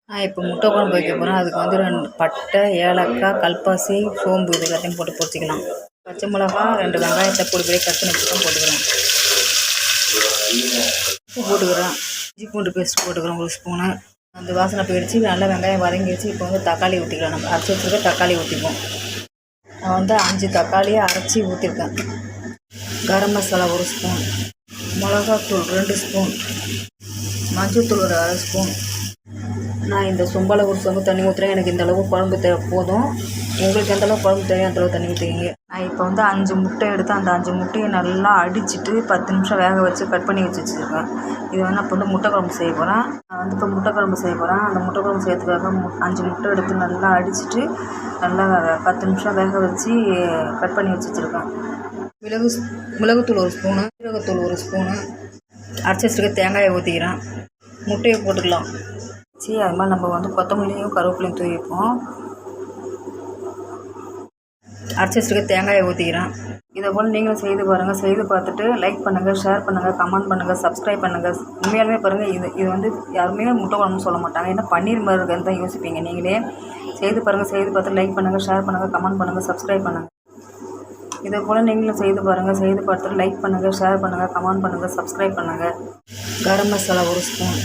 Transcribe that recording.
இப்போ முட்டை குழம்பு வைக்க போகிறேன். அதுக்கு வந்து 2 பட்டை, ஏலக்காய், கல்பாசி, சோம்பு இது எல்லாத்தையும் போட்டு பொரிச்சிக்கலாம். பச்சை மிளகா, 2 வெங்காயத்தை பொடி பொடி கட் பண்ணி வச்சுட்டு போட்டுக்கிறேன். உப்பு போட்டுக்கிறேன். இஞ்சி பூண்டு பேஸ்ட் போட்டுக்கிறேன் 1 ஸ்பூனு. அந்த வாசனை போயிடுச்சு. நல்லா வெங்காயம் வதங்கிடுச்சு. இப்போ வந்து தக்காளி ஊற்றிக்கலாம். நம்ம அரைச்சி வச்சுருக்க தக்காளி ஊற்றிப்போம். நான் வந்து 5 தக்காளியை அரைச்சி ஊற்றிருக்கேன். கரம் மசாலா 1 ஸ்பூன், மிளகாத்தூள் 2 ஸ்பூன், மஞ்சள்தூள் ஒரு 1/2 ஸ்பூன். நான் இந்த சொம்பால் ஒரு சொம்பு தண்ணி ஊற்றுறேன். எனக்கு இந்த அளவு குழம்பு போதும். உங்களுக்கு எந்த அளவு குழம்பு தேவையோ அந்தளவு தண்ணி ஊற்றிக்கிங்க. நான் இப்போ வந்து 5 முட்டை எடுத்து அந்த 5 முட்டையை நல்லா அடிச்சுட்டு 10 நிமிஷம் வேக வச்சு கட் பண்ணி வச்சுருக்கேன். இது வந்து இப்போ வந்து முட்டை குழம்பு செய்ய போகிறேன். நான் வந்து இப்போ முட்டை குழம்பு செய்ய போகிறேன். அந்த முட்டை குழம்பு செய்யறதுக்காக 5 முட்டை எடுத்து நல்லா அடிச்சுட்டு நல்லா 10 நிமிஷம் வேக வச்சு கட் பண்ணி வச்சுருக்கேன். மிளகுத்தூள் 1 ஸ்பூனு, சீரகத்தூள் 1 ஸ்பூனு, அரைச்சி வச்சுருக்க தேங்காயை ஊற்றிக்கிறேன். முட்டையை போட்டுக்கலாம். அது மாதிரி நம்ம வந்து கொத்தமல்லியும் கருவேப்பிலையும் தூவிப்போம். அரைச்சி வச்சுருக்க தேங்காயை ஊற்றிக்கிறேன். இதை போல் நீங்களும் செய்து பாருங்கள். செய்து பார்த்துட்டு லைக் பண்ணுங்கள், ஷேர் பண்ணுங்கள், கமெண்ட் பண்ணுங்கள், சப்ஸ்கிரைப் பண்ணுங்கள். உண்மையாலுமே பாருங்கள், இது வந்து யாருமே முட்டை குழம்புன்னு சொல்ல மாட்டாங்க. ஏன்னா பன்னீர் மாதிரி இருக்குன்னு தான் யோசிப்பீங்க. நீங்களே செய்து பாருங்கள். செய்து பார்த்துட்டு லைக் பண்ணுங்கள், ஷேர் பண்ணுங்கள், கமெண்ட் பண்ணுங்கள், சப்ஸ்கிரைப் பண்ணுங்கள். இதை போல் நீங்களும் செய்து பாருங்கள். செய்து பார்த்துட்டு லைக் பண்ணுங்கள், ஷேர் பண்ணுங்கள், கமெண்ட் பண்ணுங்கள், சப்ஸ்கிரைப் பண்ணுங்கள். கரம் மசாலா 1 ஸ்பூன்.